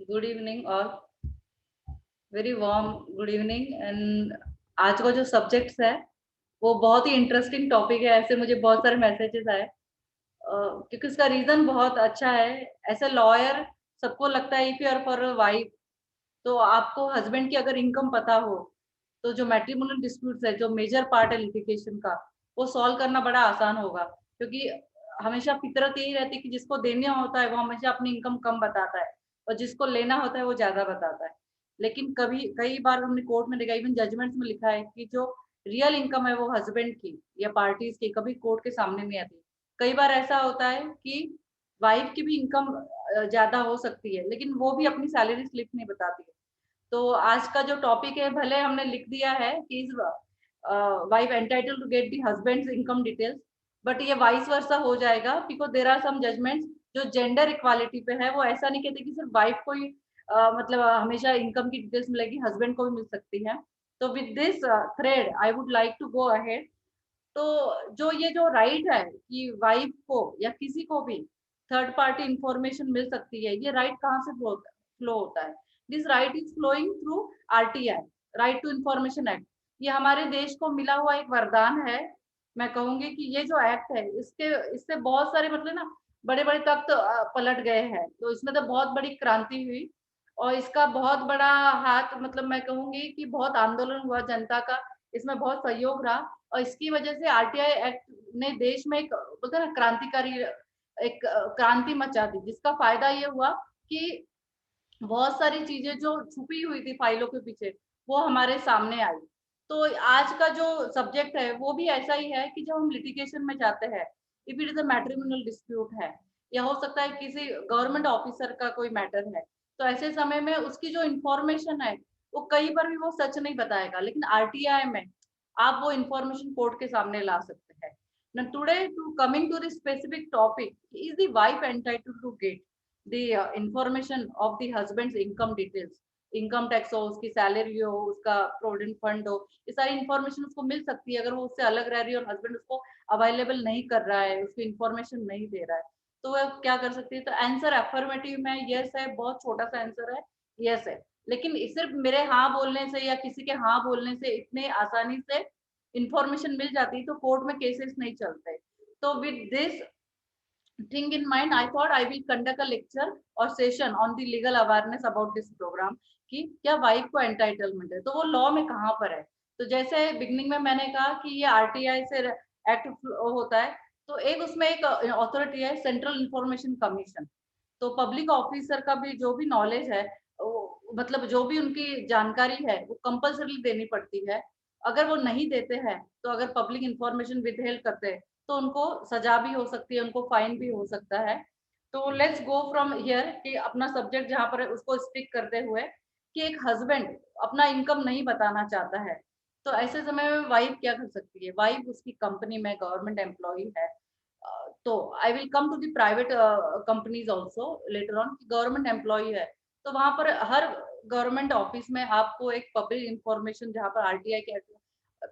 Good evening और very warm good evening. And आज का जो सब्जेक्ट्स है वो बहुत ही इंटरेस्टिंग टॉपिक है। ऐसे मुझे बहुत सारे मैसेजेस आए क्योंकि उसका रीजन बहुत अच्छा है। एज अ लॉयर सबको लगता है if you are for wife तो आपको हस्बैंड की अगर इनकम पता हो तो जो मैट्रिमोनियल डिस्प्यूट्स है, जो मेजर पार्ट है लिटिगेशन का, वो सॉल्व करना बड़ा आसान होगा। क्योंकि हमेशा फितरत यही रहती है कि जिसको देना होता है वो हमेशा अपनी इनकम कम बताता है और जिसको लेना होता है वो ज्यादा बताता है। लेकिन कभी कई बार हमने कोर्ट में देखा, इवन जजमेंट्स में लिखा है कि जो रियल इनकम है वो हस्बैंड की या पार्टीज की कभी कोर्ट के सामने नहीं आती। कई बार ऐसा होता है कि वाइफ की भी इनकम ज्यादा हो सकती है लेकिन वो भी अपनी सैलरी स्लिप नहीं बताती है। तो आज का जो टॉपिक है, भले हमने लिख दिया है कि is wife entitle to get the husband's income details, but ये वाइस वर्सा हो जाएगा because there are some judgments जो जेंडर इक्वालिटी पे है। वो ऐसा नहीं कहते कि सिर्फ वाइफ को ही मतलब हमेशा इनकम की डिटेल्स मिलेगी, हस्बैंड को भी मिल सकती है। तो with this thread I would like to go ahead. तो जो ये जो राइट है कि वाइफ को या किसी को भी थर्ड पार्टी इंफॉर्मेशन मिल सकती है, ये राइट कहाँ से फ्लो होता है? This right is flowing through RTI, right to information act. ये हमारे देश को मिला हुआ एक वरदान है। मैं कहूंगी कि ये जो एक्ट है इसके इससे बहुत सारे मतलब ना बड़े बड़े तख्त पलट गए हैं। तो इसमें तो बहुत बड़ी क्रांति हुई और इसका बहुत बड़ा हाथ, मतलब मैं कहूंगी कि बहुत आंदोलन हुआ जनता का, इसमें बहुत सहयोग रहा। और इसकी वजह से आरटीआई एक्ट ने देश में एक बोलते हैं ना क्रांतिकारी एक क्रांति मचा दी, जिसका फायदा ये हुआ कि बहुत सारी चीजें जो छुपी हुई थी फाइलों के पीछे वो हमारे सामने आई। तो आज का जो सब्जेक्ट है वो भी ऐसा ही है कि जब हम लिटिगेशन में जाते हैं, if it is a matrimonial dispute है या हो सकता है किसी गवर्नमेंट ऑफिसर का कोई मैटर है, तो ऐसे समय में उसकी जो इंफॉर्मेशन है वो कई बार भी वो सच नहीं बताएगा, लेकिन आरटीआई में आप वो इंफॉर्मेशन कोर्ट के सामने ला सकते हैं। Now today to coming to the specific topic, is the wife entitled to get the information of the husband's income details? Income tax हो, उसकी सैलरी हो, उसका प्रोविडेंट फंड हो, ये सारी इन्फॉर्मेशन उसको मिल सकती है अगर वो उससे अलग रह रही है और हस्बैंड उसको अवेलेबल नहीं कर रहा है, उसको इन्फॉर्मेशन नहीं दे रहा है। तो वह क्या कर सकती है? तो आंसर अफर्मेटिव में यस है, बहुत छोटा सा आंसर है, यस है। लेकिन सिर्फ मेरे हाँ बोलने से या किसी के हाँ बोलने से इतने आसानी से इंफॉर्मेशन मिल जाती तो कोर्ट में केसेस नहीं चलते। तो with this thing in mind, I thought I will conduct a lecture or session on the legal awareness about this program कि क्या वाइफ को एंटाइटलमेंट है तो वो लॉ में कहाँ पर है। तो जैसे बिगनिंग में मैंने कहा कि ये आरटीआई से एक्ट होता है, तो एक उसमें एक अथॉरिटी है सेंट्रल इंफॉर्मेशन कमीशन। तो पब्लिक ऑफिसर का भी जो भी नॉलेज है मतलब जो भी उनकी जानकारी है वो कंपल्सरी देनी पड़ती है। अगर वो नहीं देते हैं तो अगर पब्लिक इंफॉर्मेशन विदहेल्ड करते हैं तो उनको सजा भी हो सकती है, उनको फाइन भी हो सकता है। तो लेट्स गो फ्रॉम हियर कि अपना सब्जेक्ट जहाँ पर है उसको स्टिक करते हुए कि एक हस्बैंड अपना इनकम नहीं बताना चाहता है तो ऐसे समय में वाइफ क्या कर सकती है? वाइफ उसकी कंपनी में गवर्नमेंट एम्प्लॉय है। तो I will come to the private companies also later on. Government employ है तो वहां पर हर गवर्नमेंट ऑफिस में आपको एक पब्लिक इंफॉर्मेशन जहाँ पर आरटीआई के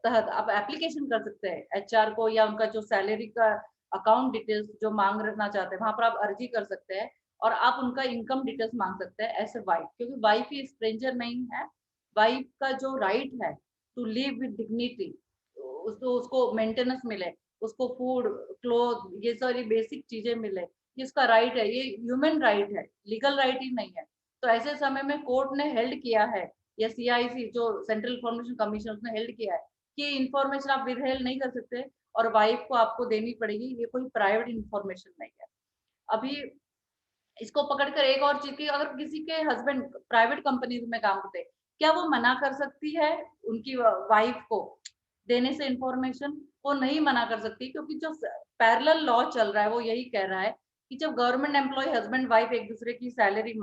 तहत आप एप्लीकेशन कर सकते हैं एचआर को, या उनका जो सैलरी का अकाउंट डिटेल्स जो मांग रखना चाहते हैं वहां पर आप अर्जी कर सकते हैं और आप उनका इनकम डिटेल्स मांग सकते हैं एज ए वाइफ, क्योंकि वाइफ ही स्ट्रेंजर नहीं है। वाइफ का जो राइट है टू लिव विद डिग्निटी, उसको उसको मेंटेनेंस मिले, उसको फूड क्लोथ ये सारी बेसिक चीजें मिले, ये उसका राइट है, ये ह्यूमन राइट है, लीगल राइट ही नहीं है। तो ऐसे समय में कोर्ट ने हेल्ड किया है या सीआईसी जो सेंट्रल इंफॉर्मेशन कमीशन उसने हेल्ड किया है कि इन्फॉर्मेशन आप विदहेल्ड नहीं कर सकते और वाइफ को आपको देनी पड़ेगी, ये कोई प्राइवेट इन्फॉर्मेशन नहीं है। अभी इसको पकड़कर एक और चीज की, अगर किसी के हस्बैंड प्राइवेट कंपनीज में काम करते हैं, क्या वो मना कर सकती है उनकी वाइफ को देने से इंफॉर्मेशन? वो नहीं मना कर सकती, क्योंकि जो पैरेलल लॉ चल रहा है वो यही कह रहा है कि जब गवर्नमेंट एम्प्लॉय हस्बैंड वाइफ एक दूसरे की सैलरी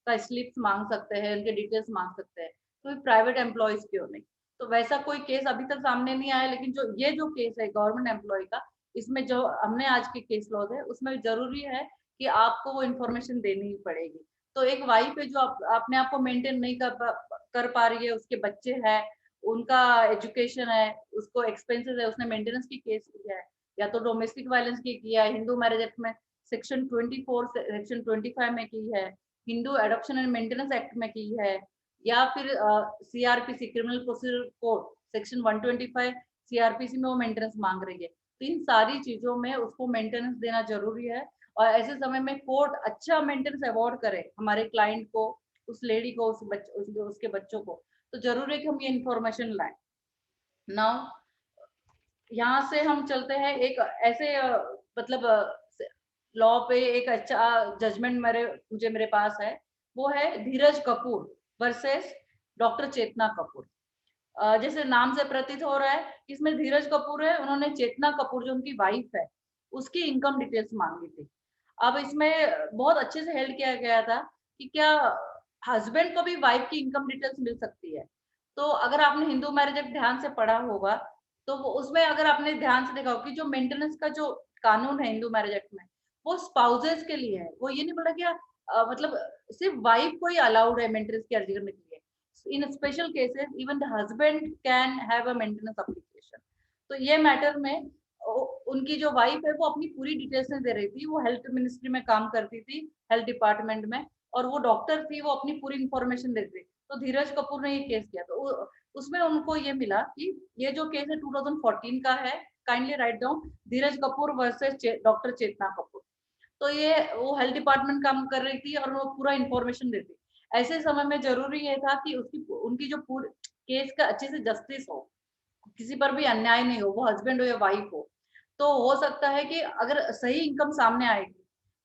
का स्लिप्स मांग सकते हैं, उनके डिटेल्स मांग सकते हैं, तो प्राइवेट एम्प्लॉयज क्यों नहीं? तो वैसा कोई केस अभी तक सामने नहीं आया, लेकिन जो ये जो केस है गवर्नमेंट एम्प्लॉय का, इसमें जो हमने आज के केस लॉ है उसमें जरूरी है कि आपको वो इन्फॉर्मेशन देनी ही पड़ेगी। तो एक वाइफ है जो अपने आप को मेंटेन नहीं कर पा रही है, उसके बच्चे हैं, उनका एजुकेशन है, उसको एक्सपेंसेस है, उसने मेंटेनेंस की केस की है या तो डोमेस्टिक वायलेंस की किया है, हिंदू मैरिज एक्ट में सेक्शन 24 सेक्शन 25 में की है, Hindu adoption and maintenance act में की है, या फिर CrPC criminal procedure code section 125 CrPC में वो मेंटेनेंस मांग रही है। तो इन सारी चीजों में उसको मेंटेनेंस देना जरूरी है, और ऐसे समय में कोर्ट अच्छा मेंटेनेंस अवॉर्ड करे हमारे क्लाइंट को, उस लेडी को, उसके बच्चों को। तो जरूरी है कि हम ये इंफॉर्मेशन लाएं। नाउ यहाँ से हम चलते हैं एक ऐसे मतलब लॉ पे एक अच्छा जजमेंट मेरे पास है, वो है धीरज कपूर वर्सेस डॉक्टर चेतना कपूर। जैसे नाम से प्रतीत हो रहा है, इसमें धीरज कपूर है, उन्होंने चेतना कपूर जो उनकी वाइफ है उसकी इनकम डिटेल्स मांगी थी। अब इसमें बहुत अच्छे से हेल्ड किया गया था कि क्या हस्बैंड को भी वाइफ की इनकम डिटेल्स मिल सकती है। तो अगर आपने हिंदू मैरिज एक्ट ध्यान से पढ़ा होगा, तो वो उसमें अगर आपने ध्यान से देखा होगा कि जो मेंटेनेंस का जो कानून है हिंदू मैरिज एक्ट में, वो स्पाउसेस के लिए है। वो ये नहीं बोला कि मतलब सिर्फ वाइफ को ही अलाउड है मेंटेनेंस की अर्जी करने के लिए। In special cases even the husband can have a maintenance application. तो ये मैटर में उनकी जो वाइफ है वो अपनी पूरी डिटेल्स नहीं दे रही थी। वो हेल्थ मिनिस्ट्री में काम करती थी, हेल्थ डिपार्टमेंट में, और वो डॉक्टर थी, वो अपनी पूरी इंफॉर्मेशन देती थी। तो धीरज कपूर ने ये केस किया, तो उसमें उनको ये मिला कि ये जो केस है 2014 का है। काइंडली राइट डाउन धीरज कपूर वर्सेस डॉक्टर चेतना कपूर। तो ये वो हेल्थ डिपार्टमेंट काम कर रही थी और वो पूरा इंफॉर्मेशन देती। ऐसे समय में जरूरी ये था कि उसकी उनकी जो पूरी केस का अच्छे से जस्टिस हो, किसी पर भी अन्याय नहीं हो, वो हस्बैंड हो या वाइफ हो। तो हो सकता है कि अगर सही इनकम सामने आएगी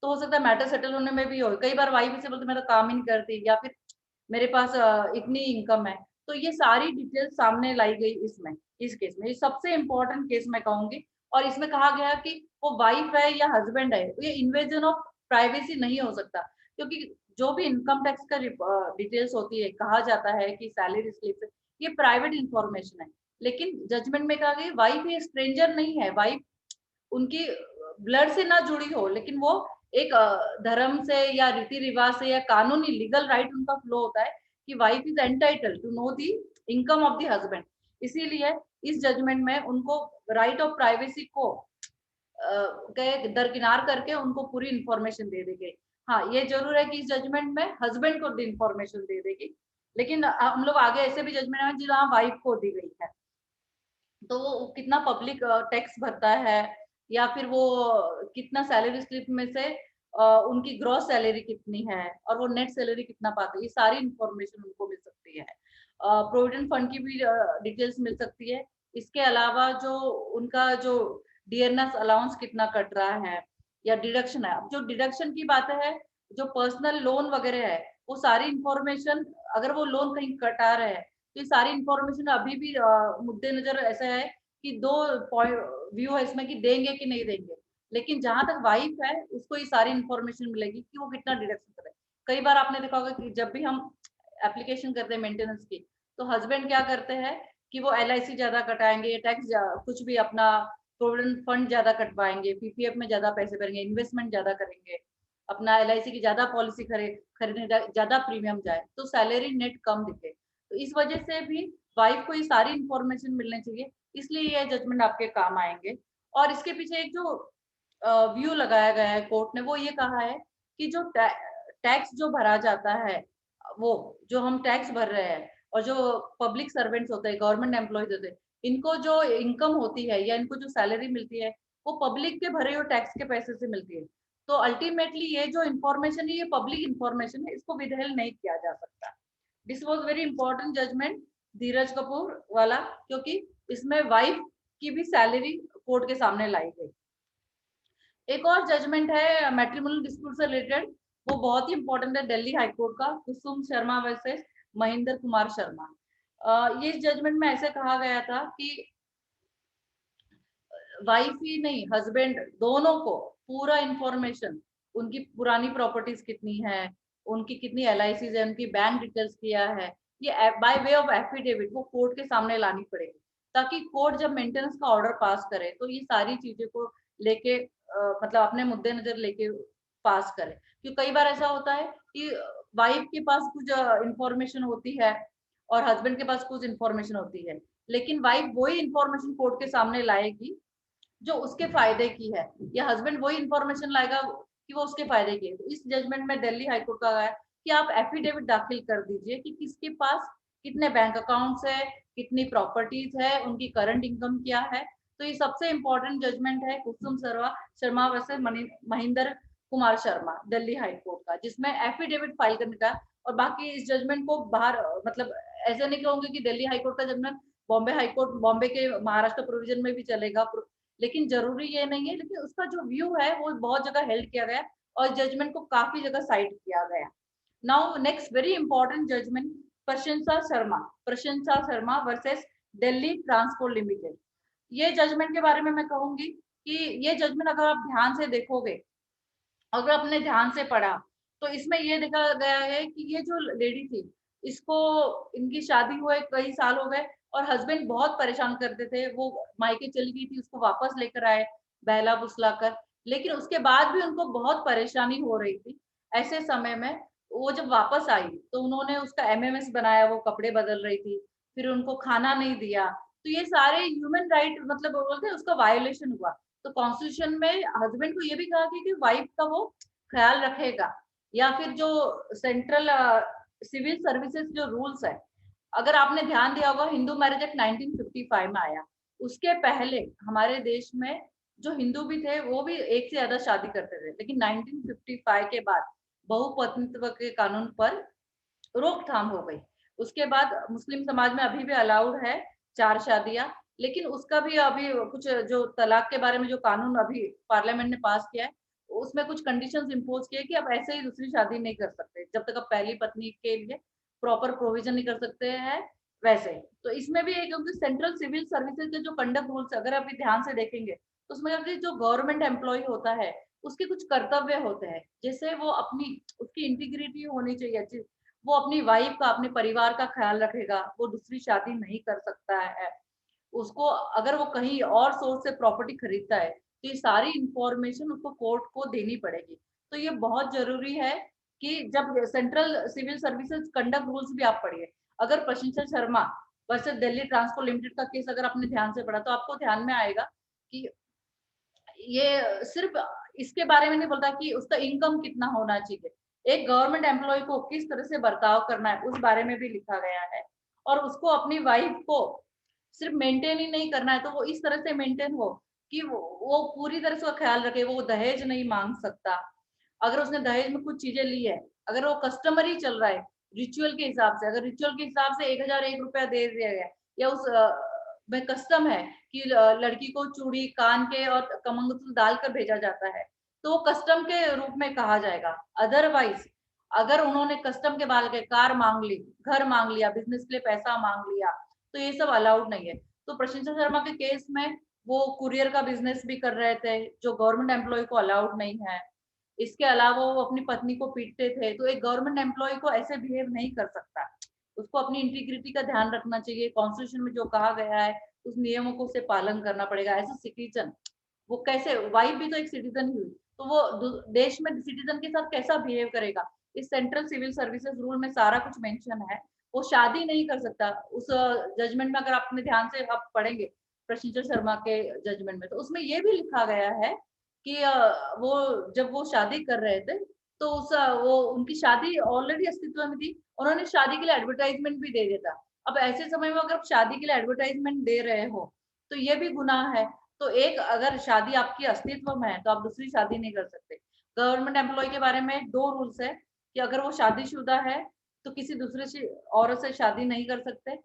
तो हो सकता है मैटर सेटल होने में भी हो। कई बार वाइफ से बोलते मैं तो काम ही नहीं करती, या फिर मेरे पास इतनी इनकम है। तो ये सारी डिटेल सामने लाई गई इसमें, इस केस में। ये सबसे इम्पोर्टेंट केस मैं कहूंगी। और इसमें कहा गया कि वो वाइफ है या हस्बैंड है, तो ये इन्वेजन ऑफ प्राइवेसी नहीं हो सकता, क्योंकि जो भी इनकम टैक्स का डिटेल्स होती है, कहा जाता है कि सैलरी स्लिप, ये प्राइवेट इंफॉर्मेशन है। लेकिन जजमेंट में कहा गया वाइफ ये स्ट्रेंजर नहीं है, वाइफ उनकी ब्लड से ना जुड़ी हो, लेकिन वो एक धर्म से या रीति रिवाज से या कानूनी लीगल राइट उनका फ्लो होता है कि wife is entitled to know the income of the husband. इसीलिए इस जजमेंट में उनको राइट ऑफ प्राइवेसी को दरकिनार करके उनको पूरी इंफॉर्मेशन दे दी गई। हाँ, ये जरूर है कि इस जजमेंट में हस्बैंड को इंफॉर्मेशन दे देगी, लेकिन हम लोग आगे ऐसे भी जजमेंट है जहाँ वाइफ को दी गई है। तो वो कितना पब्लिक टैक्स भरता है, या फिर वो कितना सैलरी स्लिप में से उनकी ग्रॉस सैलरी कितनी है और वो नेट सैलरी कितना पाते हैं, ये सारी इंफॉर्मेशन उनको मिल सकती है। प्रोविडेंट फंड की भी डिटेल्स मिल सकती है। इसके अलावा जो उनका जो डियरनेस अलाउंस कितना कट रहा है या डिडक्शन है। अब जो डिडक्शन की बात है, जो पर्सनल लोन वगैरह है, वो सारी इंफॉर्मेशन, अगर वो लोन कहीं कटा रहे हैं तो ये सारी इंफॉर्मेशन अभी भी मुद्दे नजर ऐसा है कि दो व्यू है इसमें कि देंगे कि नहीं देंगे। लेकिन जहां तक वाइफ है उसको ये सारी इंफॉर्मेशन मिलेगी कि वो कितना डिडक्शन करे। कई बार आपने देखा होगा कि जब भी हम एप्लीकेशन करते हैं मेंटेनेंस की, तो हस्बैंड क्या करते हैं कि वो एलआईसी ज्यादा कटाएंगे, टैक्स कुछ भी अपना प्रोविडेंट फंड ज्यादा कटवाएंगे, पीपीएफ में ज्यादा पैसे भरेंगे, इन्वेस्टमेंट ज्यादा करेंगे, अपना एलआईसी की ज्यादा पॉलिसी खरीदने ज्यादा प्रीमियम जाए, तो सैलरी नेट कम दिखे। तो इस वजह से भी वाइफ को ये सारी इंफॉर्मेशन मिलनी चाहिए, इसलिए ये जजमेंट आपके काम आएंगे। और इसके पीछे एक जो व्यू लगाया गया है कोर्ट ने, वो ये कहा है कि जो टैक्स जो भरा जाता है, वो जो हम टैक्स भर रहे हैं, और जो पब्लिक सर्वेंट्स होते हैं, गवर्नमेंट एम्प्लॉयज होते हैं, इनको जो इनकम होती है या इनको जो सैलरी मिलती है, वो पब्लिक के भरे हुए टैक्स के पैसे से मिलती है। तो अल्टीमेटली ये जो इंफॉर्मेशन है ये पब्लिक इंफॉर्मेशन है, इसको विदहेल्ड नहीं किया जा सकता। This was very important judgement Dheeraj Kapoor वाला, क्योंकि इसमें वाइफ की भी सैलरी कोर्ट के सामने लाई गई। एक और जजमेंट है मैट्रिमोनियल डिस्प्यूट से रिलेटेड, वो बहुत ही इंपॉर्टेंट है, दिल्ली हाईकोर्ट का कुसुम शर्मा वर्सेस महेंद्र कुमार शर्मा। ये जजमेंट में ऐसे कहा गया था कि वाइफ ही नहीं, हस्बैंड दोनों को पूरा इंफॉर्मेशन, उनकी पुरानी प्रॉपर्टीज कितनी है, उनकी कितनी एलआईसी है, उनकी बैंक डिटेल्स किया है, ये बाय वे ऑफ एफिडेविट वो कोर्ट के सामने लानी पड़ेगी, ताकि कोर्ट जब मेंटेनेंस का ऑर्डर पास करे तो ये सारी चीजें को लेके मतलब अपने मुद्दे नजर लेके पास करे। क्योंकि कई बार ऐसा होता है कि वाइफ के पास कुछ इंफॉर्मेशन होती है और हस्बैंड के पास कुछ इंफॉर्मेशन होती है, लेकिन वाइफ वही इंफॉर्मेशन कोर्ट के सामने लाएगी जो उसके फायदे की है, या हस्बैंड वही इंफॉर्मेशन लाएगा कि वो उसके फायदे की है। तो इस जजमेंट में दिल्ली हाईकोर्ट का है कि आप एफिडेविट दाखिल कर दीजिए कि किसके पास कितने बैंक अकाउंट्स है, कितनी प्रॉपर्टीज है, उनकी करंट इनकम क्या है। तो ये सबसे इम्पोर्टेंट जजमेंट है Kusum Sharma versus Mahendra Kumar Sharma Delhi high court का, जिसमें एफिडेविट फाइल करने का। और बाकी इस जजमेंट को बाहर मतलब ऐसे नहीं कहूंगी कि दिल्ली हाई कोर्ट का judgment Bombay high court, Bombay के महाराष्ट्र प्रोविजन में भी चलेगा, लेकिन जरूरी ये नहीं है। लेकिन उसका जो व्यू है वो बहुत जगह हेल्ड किया गया और जजमेंट को काफी जगह साइड किया गया। Now next very important judgment, Prashansa Sharma versus Delhi transport limited. ये जजमेंट के बारे में मैं कहूंगी कि ये जजमेंट अगर आप ध्यान से देखोगे, अगर आपने ध्यान से पढ़ा, तो इसमें ये देखा गया है कि ये जो लेडी थी, इसको इनकी शादी हुए कई साल हो गए और हस्बैंड बहुत परेशान करते थे। वो मायके चली गई थी, उसको वापस लेकर आए बहला फुसला कर, लेकिन उसके बाद भी उनको बहुत परेशानी हो रही थी। ऐसे समय में वो जब वापस आई तो उन्होंने उसका एमएमएस बनाया, वो कपड़े बदल रही थी, फिर उनको खाना नहीं दिया। तो ये सारे ह्यूमन राइट मतलब बोलते हैं उसका वायोलेशन हुआ। तो कॉन्स्टिट्यूशन में हस्बैंड को ये भी कहा कि वाइफ का वो ख्याल रखेगा। या फिर जो सेंट्रल सिविल सर्विसेज जो रूल्स है, अगर आपने ध्यान दिया होगा हिंदू मैरिज एक्ट 1955 में आया, उसके पहले हमारे देश में जो हिंदू भी थे वो भी एक से ज्यादा शादी करते थे, लेकिन 1955 के बाद बहुपत्नीत्व के कानून पर रोकथाम हो गई। उसके बाद मुस्लिम समाज में अभी भी अलाउड है 4 शादियाँ, लेकिन उसका भी अभी कुछ जो तलाक के बारे में जो कानून अभी पार्लियामेंट ने पास किया है, उसमें कुछ कंडीशंस इम्पोज़ किए कि आप ऐसे ही दूसरी शादी नहीं कर सकते, जब तक आप पहली पत्नी के लिए प्रॉपर प्रोविज़न नहीं कर सकते हैं, वैसे। तो इसमें भी एक क्योंकि सेंट्रल सिविल सर्विसेज़ के जो कंडक्ट रूल्स अगर आप ध्यान से देखेंगे, तो उसमें अभी जो गवर्नमेंट एम्प्लॉयी होता है, उसके कुछ कर्तव्य होते हैं। जैसे वो अपनी उसकी इंटीग्रिटी होनी चाहिए अच्छी, वो अपनी वाइफ का, अपने परिवार का ख्याल रखेगा, वो दूसरी शादी नहीं कर सकता है। उसको अगर वो कहीं और सोर्स से प्रॉपर्टी खरीदता है, तो ये सारी इन्फॉर्मेशन उसको कोर्ट को देनी पड़ेगी। तो ये बहुत ज़रूरी है कि जब central civil services conduct rules भी आप पढ़िए। अगर Prashansa Sharma versus Delhi transport limited का केस अगर आपने ध्यान से पढ़ा, तो आपको ध्यान में आएगा कि ये सिर्फ इसके बारे में नहीं बोलता कि उसका इनकम कितना होना चाहिए। एक गवर्नमेंट एम्प्लॉयी को किस तरह से बर्ताव करना है, उस बारे में भी लिखा गया है। और उसको अपनी वाइफ को सिर्फ मेंटेन ही नहीं करना है, तो वो इस तरह से मेंटेन हो कि वो पूरी तरह से उसका ख्याल रखे, वो दहेज नहीं माँग सकता। अगर उसने दहेज में कुछ चीज़ें ली है, अगर वो कस्टमरी चल रहा है, रिचुअल के हिसाब से, अगर रिचुअल के हिसाब से 1001 रुपया दे दिया गया या उस में कस्टम है कि लड़की को चूड़ी, कान के और कमंगलसूत्र डालकर भेजा जाता है, तो वो कस्टम के रूप में कहा जाएगा। अदरवाइज़ अगर उन्होंने कस्टम के बाल के कार माँग ली, घर माँग लिया, बिज़नेस के लिए पैसा माँग लिया, तो ये सब अलाउड नहीं है। तो प्रशंसा शर्मा के केस में वो कुरियर का बिज़नेस भी कर रहे थे, जो गवर्नमेंट एम्प्लॉयी को अलाउड नहीं है। इसके अलावा वो अपनी पत्नी को पीटते थे, तो एक गवर्नमेंट एम्प्लॉयी को ऐसे बिहेव नहीं कर सकता। उसको अपनी इंटीग्रिटी का ध्यान रखना चाहिए, कॉन्स्टिट्यूशन में जो कहा गया है, उस नियमों को उसे पालन करना पड़ेगा। एज़ अ सिटिज़न वो कैसे, वाइफ भी तो एक सिटीज़न ही हुई, तो वो देश में सिटीज़न के साथ कैसा बिहेव करेगा? इस सेंट्रल सिविल सर्विसेज रूल में सारा कुछ मेंशन है। वो शादी नहीं कर सकता। उस जजमेंट में अगर आपने ध्यान से आप पढ़ेंगे, प्रशिंचर शर्मा के जजमेंट में, तो उसमें ये भी लिखा गया है कि वो जब वो शादी कर रहे थे, तो वो उनकी शादी ऑलरेडी अस्तित्व में थी। उन्होंने शादी के लिए एडवर्टाइज़मेंट भी दे दिया था। अब ऐसे समय में अगर आप शादी के लिए एडवर्टाइज़मेंट दे रहे हो, तो ये भी गुनाह है। तो एक अगर शादी आपकी अस्तित्व में है, तो आप दूसरी शादी नहीं कर सकते। गवर्नमेंट एम्प्लॉयी के बारे में 2 रूल्स है कि अगर वो शादीशुदा है, तो किसी दूसरे से औरत से शादी नहीं कर सकते।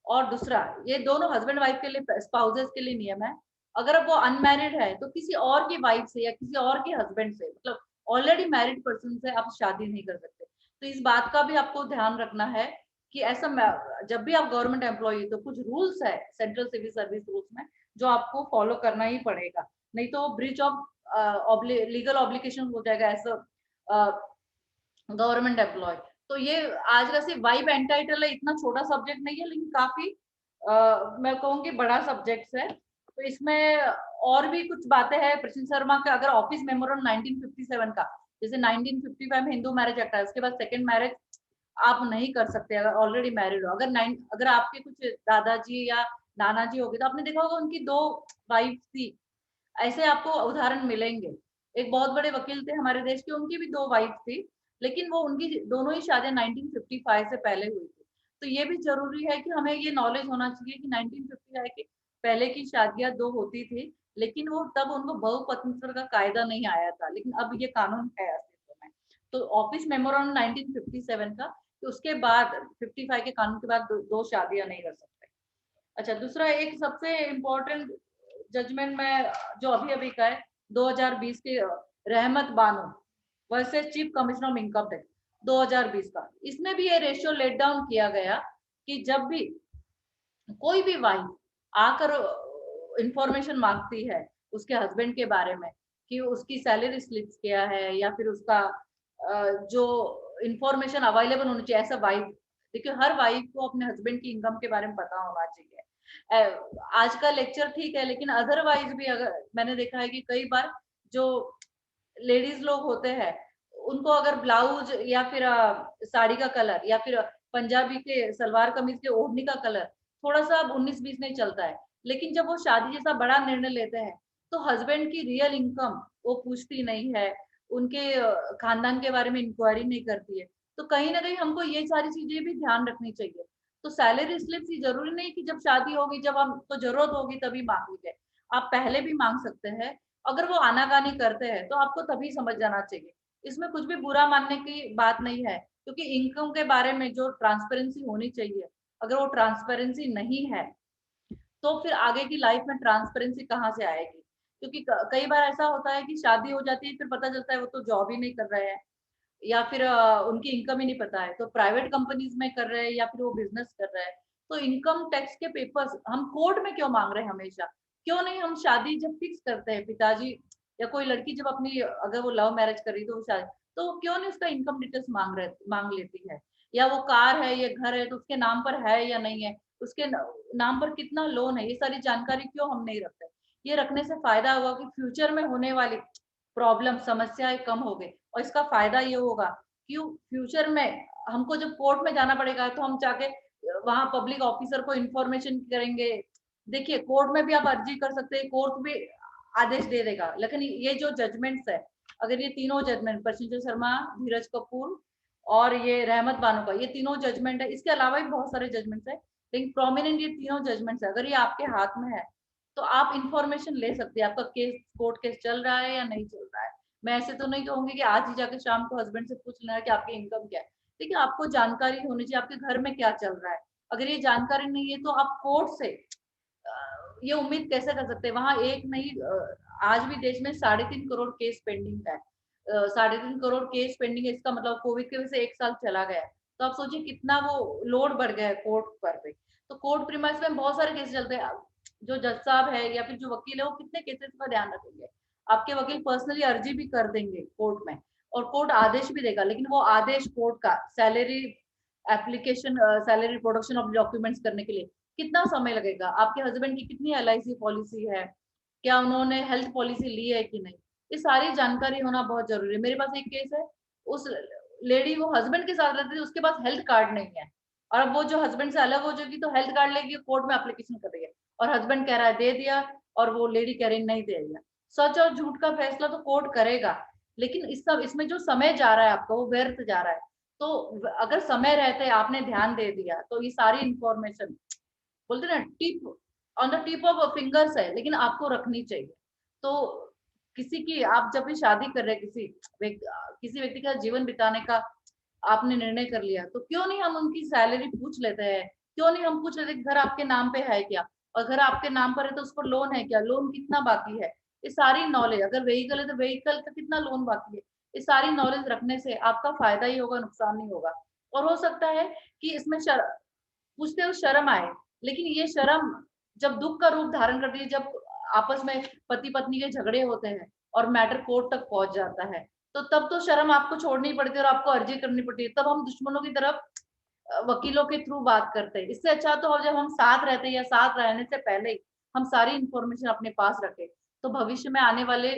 और दूसरा, ये दोनों हस्बैंड वाइफ के लिए स्पाउसेस के लिए नियम है। अगर वो अनमैरिड है, तो किसी और की वाइफ से या किसी और के हस्बैंड से मतलब ऑलरेडी मैरिड पर्सन से आप शादी नहीं कर सकते। तो इस बात का भी आपको ध्यान रखना है कि ऐसा जब भी आप गवर्नमेंट एम्प्लॉयी, तो कुछ रूल्स है सेंट्रल सिविल सर्विस रूल्स में जो आपको फॉलो करना ही पड़ेगा, नहीं तो ब्रीच ऑफ लीगल ऑब्लिगेशन हो जाएगा एज अ गवर्नमेंट एम्प्लॉय। तो ये आज का सिर्फ वाइब एंटाइटल है, इतना छोटा सब्जेक्ट नहीं है, लेकिन काफी मैं कहूँगी बड़ा सब्जेक्ट है। तो इसमें और भी कुछ बातें हैं प्रशिन शर्मा का, अगर ऑफिस मेमोरेंडम 1957 का, जैसे 1955 में हिंदू मैरिज एक्ट है, उसके बाद सेकंड मैरिज आप नहीं कर सकते अगर ऑलरेडी मैरिड हो। अगर आपके कुछ दादाजी या नाना जी हो गए, तो आपने देखा होगा उनकी 2 वाइफ थी। ऐसे आपको उदाहरण मिलेंगे। एक बहुत बड़े वकील थे हमारे देश के, उनकी भी 2 वाइफ थी। लेकिन वो उनकी दोनों ही शादियां 1955 से पहले हुई थी। तो ये भी जरूरी है कि हमें ये नॉलेज होना चाहिए कि 1955 के पहले की शादियां दो होती थी, लेकिन वो तब उनको बहुपत्नीत्व का कायदा नहीं आया था, लेकिन अब ये कानून है अस्तित्व में। तो ऑफिस मेमोरेंडम 1957 का, तो उसके बाद 55 के कानून के बाद दो शादियां नहीं कर सकते। अच्छा, दूसरा एक सबसे इम्पोर्टेंट जजमेंट में जो अभी-अभी का है, 2020 के रहमत Bano versus chief commissioner of income tax 2020 का। इसमें भी ये रेशियो लेट डाउन किया गया कि जब भी कोई भी वाइफ आकर इंफॉर्मेशन मांगती है उसके हस्बैंड के बारे में कि उसकी सैलरी स्लिप्स क्या है या फिर उसका जो इंफॉर्मेशन अवेलेबल होनी चाहिए ऐसा वाइफ, देखिए हर वाइफ को अपने हस्बैंड की इनकम के बारे में पता होना चाहिए। आज का लेक्चर ठीक है, लेकिन अदरवाइज भी अगर मैंने देखा है कि कई बार जो लेडीज लोग होते हैं उनको अगर ब्लाउज या फिर साड़ी का कलर या फिर पंजाबी के सलवार कमीज के ओढ़नी का कलर थोड़ा सा 19-20 नहीं चलता है, लेकिन जब वो शादी जैसा बड़ा निर्णय लेते हैं तो हस्बैंड की रियल इनकम वो पूछती नहीं है, उनके खानदान के बारे में इंक्वायरी नहीं करती है। तो कहीं ना कहीं हमको ये सारी चीजें भी ध्यान रखनी चाहिए। तो सैलरी स्लिप्स ये जरूरी नहीं कि जब शादी होगी जब हम तो जरूरत होगी तभी मांगेंगे, आप पहले भी मांग सकते हैं। अगर वो आनाकानी करते हैं तो आपको तभी समझ जाना चाहिए। इसमें कुछ भी बुरा मानने की बात नहीं है, क्योंकि इनकम के बारे में जो ट्रांसपेरेंसी होनी चाहिए, अगर वो ट्रांसपेरेंसी नहीं है तो फिर आगे की लाइफ में ट्रांसपेरेंसी कहाँ से आएगी? क्योंकि कई बार ऐसा होता है कि शादी हो जाती है फिर पता चलता है वो तो जॉब ही नहीं कर रहे हैं या फिर उनकी इनकम ही नहीं पता है, तो प्राइवेट कंपनीज में कर रहे हैं या फिर वो बिजनेस कर रहे हैं। तो इनकम टैक्स के पेपर्स हम कोर्ट में क्यों मांग रहे हैं हमेशा? क्यों नहीं हम शादी जब फिक्स करते हैं पिताजी या कोई लड़की जब अपनी अगर वो लव मैरिज कर रही तो वो शादी, तो क्यों नहीं उसका इनकम डिटेल्स मांग लेती है? या वो कार है, ये घर है तो उसके नाम पर है या नहीं है? उसके नाम पर कितना लोन है? ये सारी जानकारी क्यों हम नहीं रखते? ये रखने से फायदा होगा कि फ्यूचर में होने वाली प्रॉब्लम समस्याएं कम हो गई और इसका फायदा ये होगा कि फ्यूचर में हमको जब कोर्ट में जाना पड़ेगा तो हम जाके वहां पब्लिक ऑफिसर को इन्फॉर्मेशन करेंगे। देखिए कोर्ट में भी आप अर्जी कर सकते हैं, कोर्ट भी आदेश दे देगा, लेकिन ये जो जजमेंट्स है, अगर ये तीनों जजमेंट प्रशिंजय शर्मा, धीरज कपूर और ये रहमत बानो का, ये तीनों जजमेंट है, इसके अलावा भी बहुत सारे जजमेंट्स है, लेकिन प्रोमिनेंट ये तीनों जजमेंट्स है, अगर ये आपके हाथ में है तो आप इंफॉर्मेशन ले सकते हैं आपका केस कोर्ट केस चल रहा है या नहीं चल रहा है। मैं ऐसे तो नहीं कहूंगी कि आज ही जाके शाम को हस्बैंड से पूछ लेना है कि आपकी इनकम क्या है। देखिए आपको जानकारी होनी चाहिए आपके घर में क्या चल रहा है। अगर ये जानकारी नहीं है तो आप कोर्ट से ये उम्मीद कैसे कर सकते हैं? वहां एक नहीं आज भी देश में 3.5 करोड़ केस पेंडिंग है। 3.5 करोड़ केस पेंडिंग है, इसका मतलब कोविड की वजह से 1 साल चला गया है। तो आप सोचिए कितना वो लोड बढ़ गया है कोर्ट पर भी। तो कोर्ट प्रीमाइस में बहुत सारे केस चलते हैं। जो जज साहब है या फिर जो वकील है वो कितने केसेस का ध्यान रखेंगे? आपके वकील पर्सनली अर्जी भी कर देंगे कोर्ट में और कोर्ट आदेश भी देगा, लेकिन वो आदेश कोर्ट का salary application salary production of documents करने के लिए कितना समय लगेगा? आपके हस्बैंड की कितनी एलआईसी पॉलिसी है? क्या उन्होंने हेल्थ पॉलिसी ली है कि नहीं? ये सारी जानकारी होना बहुत जरूरी है। मेरे पास एक केस है, उस लेडी वो हस्बैंड के साथ रहती थी, उसके पास हेल्थ कार्ड नहीं है और अब वो जो हस्बैंड से अलग हो जाएगी तो हेल्थ कार्ड लेगी, कोर्ट में एप्लीकेशन कर रही है और हस्बैंड कह रहा है दे दिया और वो लेडी कह रही नहीं दे दिया। सच और झूठ का फैसला तो कोर्ट करेगा, लेकिन इस सब इसमें जो समय जा रहा है आपका वो व्यर्थ जा रहा है। तो अगर समय रहते आपने ध्यान दे दिया तो ये सारी इंफॉर्मेशन बोलते ना tip on the tip of fingers है, लेकिन आपको रखनी चाहिए। तो किसी की आप जब भी शादी कर रहे हैं किसी व्यक्ति का जीवन बिताने का आपने निर्णय कर लिया तो क्यों नहीं हम उनकी सैलरी पूछ लेते हैं? क्यों नहीं हम पूछ लेते घर आपके नाम पे है क्या? और घर आपके नाम पर है तो उस पर लोन है क्या? लोन कितना बाकी है? ये सारी नॉलेज, अगर व्हीकल है तो व्हीकल का कितना लोन बाकी है? ये सारी नॉलेज रखने से आपका फायदा ही होगा, नुकसान नहीं होगा। और हो सकता है कि इसमें पूछते हुए शर्म आए, लेकिन ये शर्म जब दुख का रूप धारण करती है, जब आपस में पति पत्नी के झगड़े होते हैं और मैटर कोर्ट तक पहुंच जाता है, तो तब तो शर्म आपको छोड़नी पड़ती है और आपको अर्जी करनी पड़ती है। तब हम दुश्मनों की तरफ वकीलों के थ्रू बात करते हैं। इससे अच्छा तो जब हम साथ रहते हैं या साथ रहने से पहले ही हम सारी इंफॉर्मेशन अपने पास रखें, तो भविष्य में आने वाले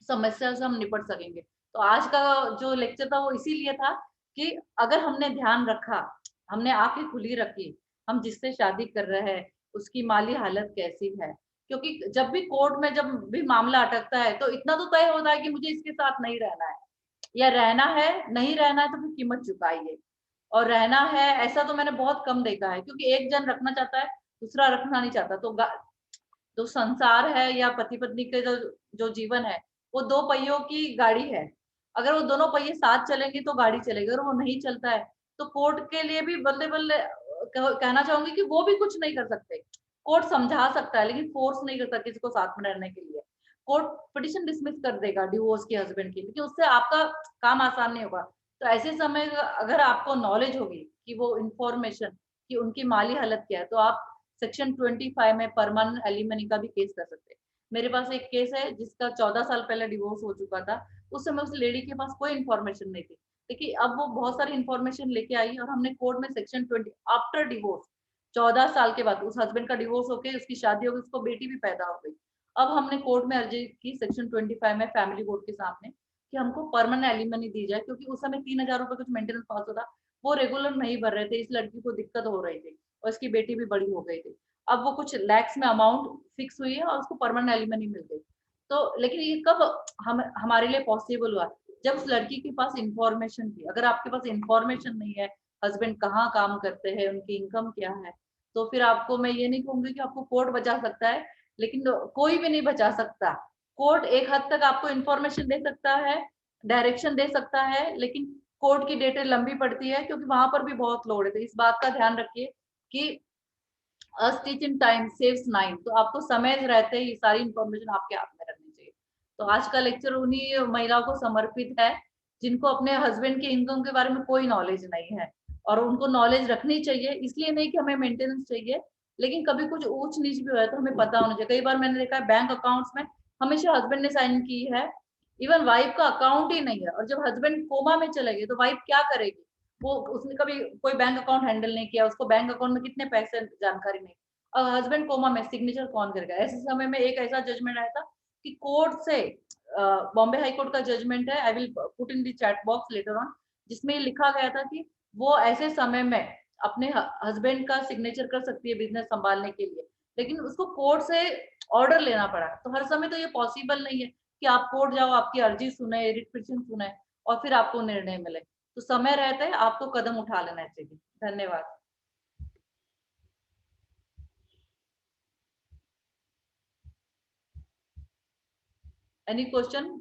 समस्या से हम निपट सकेंगे। तो आज का जो लेक्चर था वो इसीलिए था कि अगर हमने ध्यान रखा, हमने आँखें खुली रखी, हम जिससे शादी कर रहे हैं, उसकी माली हालत कैसी है? क्योंकि जब भी कोर्ट में जब भी मामला अटकता है, तो इतना तो तय होता है कि मुझे इसके साथ नहीं रहना है। या रहना है, नहीं रहना है तो फिर कीमत चुकाइए। और रहना है ऐसा तो मैंने बहुत कम देखा है, क्योंकि एक जन रखना चाहता है, दूसरा रखना नहीं चाहता। तो जो संसार है या पति पत्नी के जो जो जीवन है, वो दो पहियों की गाड़ी है। अगर वो दोनों पहिए साथ चलेंगे तो गाड़ी चलेगी, अगर वो नहीं चलता है तो कोर्ट के लिए भी बल्ले-बल्ले कहना चाहूँगी कि वो भी कुछ नहीं कर सकते। कोर्ट समझा सकता है लेकिन फोर्स नहीं कर सकता किसी को साथ में रहने के लिए। कोर्ट पिटीशन डिसमिस कर देगा डिवोर्स के हस्बैंड की, लेकिन उससे आपका काम आसान नहीं होगा। तो ऐसे समय अगर आपको नॉलेज होगी कि वो इन्फॉर्मेशन कि उनकी माली हालत क्या है, तो आप सेक्शन 25 में परमानेंट एलिमनी का भी केस कर सकते हैं। मेरे पास एक केस है जिसका 14 साल पहले डिवोर्स हो चुका था। उस समय उस लेडी के पास कोई इन्फॉर्मेशन नहीं थी। देखिए अब वो बहुत सारी इन्फॉर्मेशन लेके आई और हमने कोर्ट में सेक्शन 20 आफ्टर डिवोर्स 14 साल के बाद उस हस्बैंड का डिवोर्स होके उसकी शादी हो गई, उसको बेटी भी पैदा हो गई। अब हमने कोर्ट में अर्जी की सेक्शन 25 में फैमिली कोर्ट के सामने कि हमको परमानेंट एलिमनी दी जाए, क्योंकि उस समय 3000 रुपए कुछ मेंटेनेंस पास होता, वो रेगुलर नहीं भर रहे थे, इस लड़की को दिक्कत हो रही थी और इसकी बेटी भी बड़ी हो गई थी। अब वो कुछ लैक्स में अमाउंट फिक्स हुई है और उसको परमानेंट एलिमनी मिल गई। तो लेकिन ये कब हम हमारे लिए पॉसिबल हुआ? जब उस लड़की के पास इन्फॉर्मेशन थी। अगर आपके पास इन्फॉर्मेशन नहीं है, हस्बैंड कहाँ काम करते हैं, उनकी इनकम क्या है, तो फिर आपको मैं ये नहीं कहूँगी कि आपको कोर्ट बचा सकता है, लेकिन कोई भी नहीं बचा सकता। कोर्ट एक हद तक आपको इन्फॉर्मेशन दे सकता है, डायरेक्शन दे सकता है, लेकिन कोर्ट की डेटें लंबी पड़ती है, क्योंकि वहाँ पर भी बहुत लोड है। तो इस बात का ध्यान रखिए कि अ स्टिच इन टाइम सेव्स 9। तो आपको समय रहते ही सारी इन्फॉर्मेशन आपके हाथ में रखनी चाहिए। तो आज का लेक्चर उन्हीं महिलाओं को समर्पित है, जिनको अपने हस्बैंड की इनकम के बारे में कोई नॉलेज नहीं है, और उनको नॉलेज रखनी चाहिए। इसलिए नहीं कि हमें मेंटेनेंस चाहिए, लेकिन कभी कुछ ऊच-नीच भी हो है तो हमें पता होना चाहिए। कई बार मैंने देखा है बैंक अकाउंट्स में हमेशा हस्बैंड ने साइन की है, इवन वाइफ का अकाउंट ही नहीं है, और जब हस्बैंड कोमा में चले गए तो वाइफ क्या करेगी? वो उसने कभी कोई बैंक अकाउंट हैंडल नहीं किया, उसको बैंक अकाउंट में कितने पैसे जानकारी नहीं। हस्बैंड कोमा में सिग्नेचर कौन करेगा? ऐसे समय में एक ऐसा जजमेंट आया था कि कोर्ट से बॉम्बे हाई कोर्ट का जजमेंट है, I will put in the chat box later on, जिसमें ये लिखा गया था कि वो ऐसे समय में अपने हस्बैंड का सिग्नेचर कर सकती है बिजनेस संभालने के लिए, लेकिन उसको कोर्ट से ऑर्डर लेना पड़ा। तो हर समय तो ये पॉसिबल नहीं है कि आप कोर्ट जाओ, आपकी अर्जी सुने, रिट पिटीशन सुने और फिर आपको निर्णय मिले। तो समय रहते आपको कदम उठा लेना चाहिए। धन्यवाद। Any question?